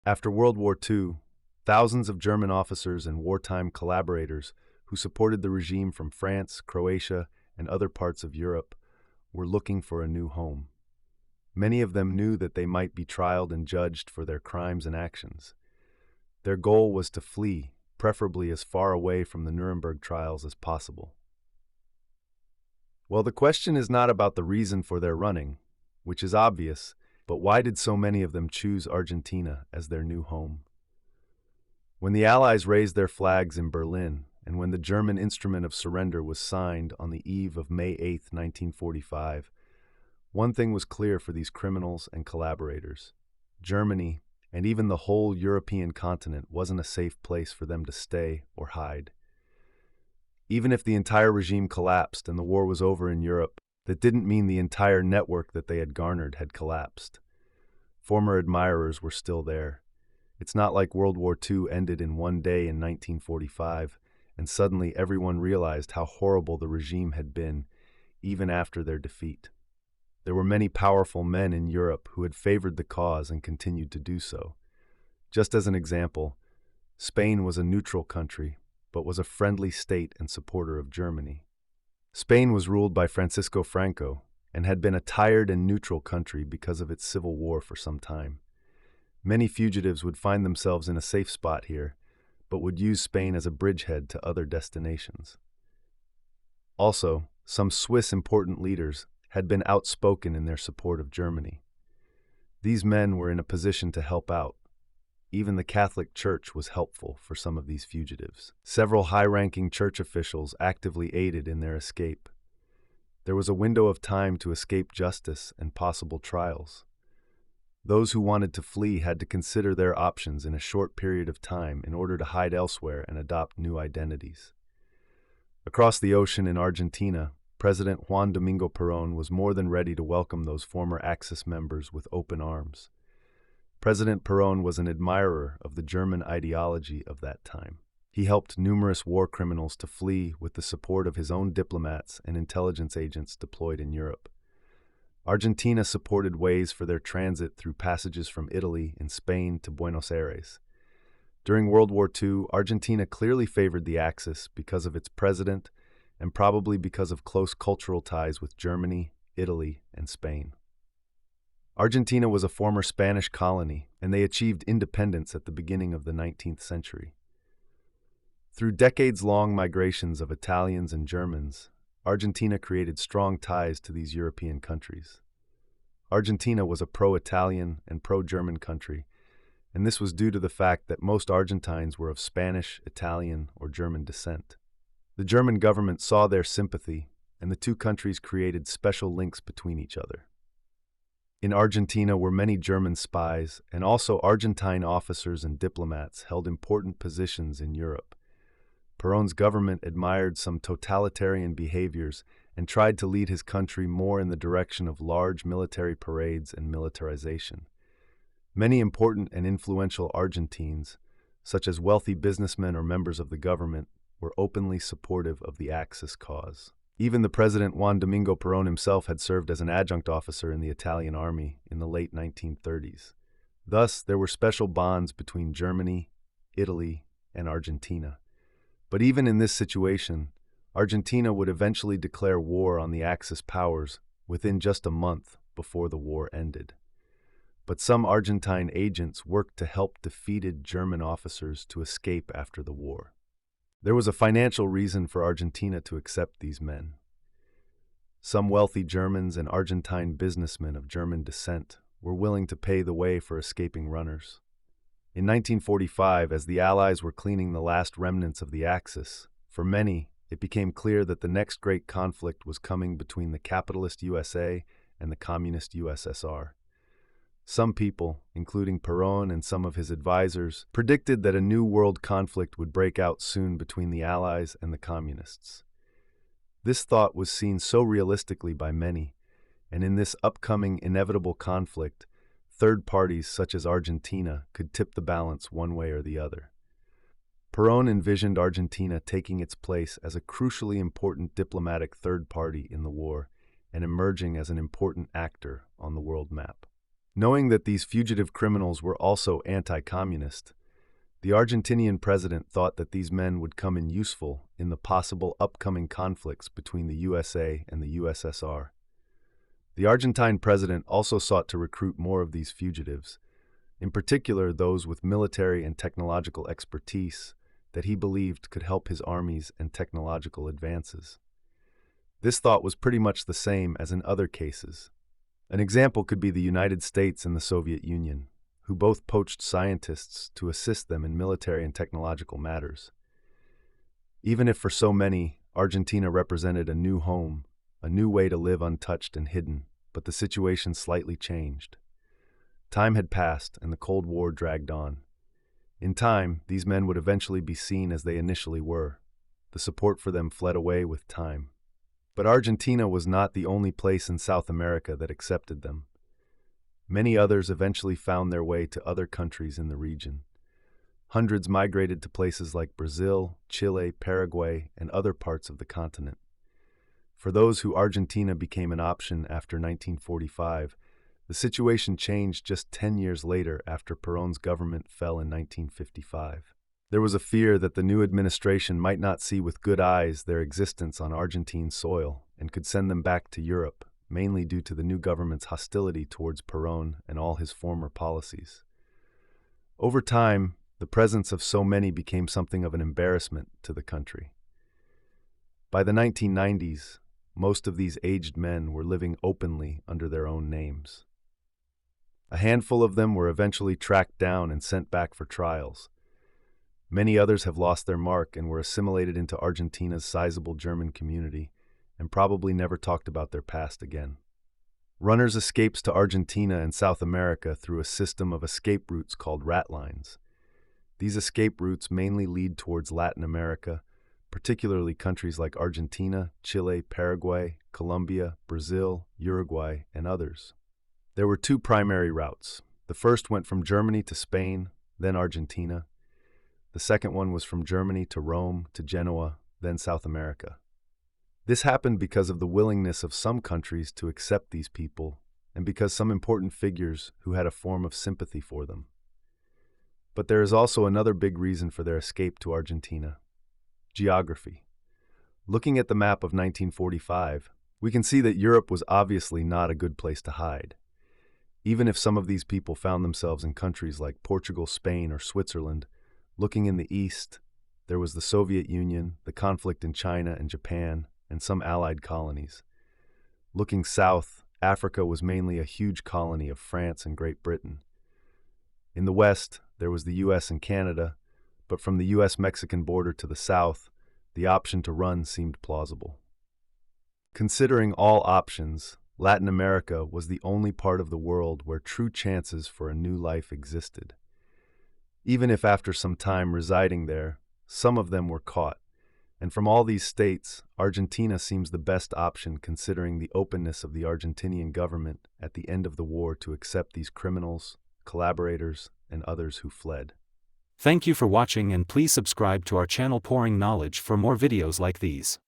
After World War II, thousands of German officers and wartime collaborators who supported the regime from France, Croatia, and other parts of Europe were looking for a new home. Many of them knew that they might be trialed and judged for their crimes and actions. Their goal was to flee, preferably as far away from the Nuremberg trials as possible. Well, the question is not about the reason for their running, which is obvious, but why did so many of them choose Argentina as their new home? When the Allies raised their flags in Berlin, and when the German instrument of surrender was signed on the eve of May 8, 1945, one thing was clear for these criminals and collaborators. Germany, and even the whole European continent, wasn't a safe place for them to stay or hide. Even if the entire regime collapsed and the war was over in Europe, that didn't mean the entire network that they had garnered had collapsed. Former admirers were still there. It's not like World War II ended in one day in 1945, and suddenly everyone realized how horrible the regime had been, even after their defeat. There were many powerful men in Europe who had favored the cause and continued to do so. Just as an example, Spain was a neutral country, but was a friendly state and supporter of Germany. Spain was ruled by Francisco Franco and had been a tired and neutral country because of its civil war for some time. Many fugitives would find themselves in a safe spot here, but would use Spain as a bridgehead to other destinations. Also, some Swiss important leaders had been outspoken in their support of Germany. These men were in a position to help out. Even the Catholic Church was helpful for some of these fugitives. Several high-ranking church officials actively aided in their escape. There was a window of time to escape justice and possible trials. Those who wanted to flee had to consider their options in a short period of time in order to hide elsewhere and adopt new identities. Across the ocean in Argentina, President Juan Domingo Perón was more than ready to welcome those former Axis members with open arms. President Perón was an admirer of the German ideology of that time. He helped numerous war criminals to flee with the support of his own diplomats and intelligence agents deployed in Europe. Argentina supported ways for their transit through passages from Italy and Spain to Buenos Aires. During World War II, Argentina clearly favored the Axis because of its president and probably because of close cultural ties with Germany, Italy, and Spain. Argentina was a former Spanish colony, and they achieved independence at the beginning of the 19th century. Through decades-long migrations of Italians and Germans, Argentina created strong ties to these European countries. Argentina was a pro-Italian and pro-German country, and this was due to the fact that most Argentines were of Spanish, Italian, or German descent. The German government saw their sympathy, and the two countries created special links between each other. In Argentina were many German spies, and also Argentine officers and diplomats held important positions in Europe. Perón's government admired some totalitarian behaviors and tried to lead his country more in the direction of large military parades and militarization. Many important and influential Argentines, such as wealthy businessmen or members of the government, were openly supportive of the Axis cause. Even the President Juan Domingo Perón himself had served as an adjunct officer in the Italian army in the late 1930s. Thus, there were special bonds between Germany, Italy, and Argentina. But even in this situation, Argentina would eventually declare war on the Axis powers within just a month before the war ended. But some Argentine agents worked to help defeated German officers to escape after the war. There was a financial reason for Argentina to accept these men. Some wealthy Germans and Argentine businessmen of German descent were willing to pay the way for escaping runners. In 1945, as the Allies were cleaning the last remnants of the Axis, for many, it became clear that the next great conflict was coming between the capitalist USA and the communist USSR. Some people, including Perón and some of his advisors, predicted that a new world conflict would break out soon between the Allies and the Communists. This thought was seen so realistically by many, and in this upcoming inevitable conflict, third parties such as Argentina could tip the balance one way or the other. Perón envisioned Argentina taking its place as a crucially important diplomatic third party in the war and emerging as an important actor on the world map. Knowing that these fugitive criminals were also anti-communist, the Argentinian president thought that these men would come in useful in the possible upcoming conflicts between the USA and the USSR. The Argentine president also sought to recruit more of these fugitives, in particular those with military and technological expertise that he believed could help his armies and technological advances. This thought was pretty much the same as in other cases. An example could be the United States and the Soviet Union, who both poached scientists to assist them in military and technological matters. Even if for so many, Argentina represented a new home, a new way to live untouched and hidden, but the situation slightly changed. Time had passed and the Cold War dragged on. In time, these men would eventually be seen as they initially were. The support for them fled away with time. But Argentina was not the only place in South America that accepted them. Many others eventually found their way to other countries in the region. Hundreds migrated to places like Brazil, Chile, Paraguay, and other parts of the continent. For those who Argentina became an option after 1945, the situation changed just 10 years later after Perón's government fell in 1955. There was a fear that the new administration might not see with good eyes their existence on Argentine soil and could send them back to Europe, mainly due to the new government's hostility towards Perón and all his former policies. Over time, the presence of so many became something of an embarrassment to the country. By the 1990s, most of these aged men were living openly under their own names. A handful of them were eventually tracked down and sent back for trials. Many others have lost their mark and were assimilated into Argentina's sizable German community and probably never talked about their past again. Runners escapes to Argentina and South America through a system of escape routes called rat lines. These escape routes mainly lead towards Latin America, particularly countries like Argentina, Chile, Paraguay, Colombia, Brazil, Uruguay, and others. There were two primary routes. The first went from Germany to Spain, then Argentina. The second one was from Germany to Rome to Genoa, then South America. This happened because of the willingness of some countries to accept these people and because some important figures who had a form of sympathy for them. But there is also another big reason for their escape to Argentina: geography. Looking at the map of 1945, we can see that Europe was obviously not a good place to hide. Even if some of these people found themselves in countries like Portugal, Spain, or Switzerland, looking in the east, there was the Soviet Union, the conflict in China and Japan, and some allied colonies. Looking south, Africa was mainly a huge colony of France and Great Britain. In the west, there was the US and Canada, but from the US-Mexican border to the south, the option to run seemed plausible. Considering all options, Latin America was the only part of the world where true chances for a new life existed. Even if after some time residing there, some of them were caught. And from all these states, Argentina seems the best option considering the openness of the Argentinian government at the end of the war to accept these criminals, collaborators, and others who fled. Thank you for watching, and please subscribe to our channel Pouring Knowledge for more videos like these.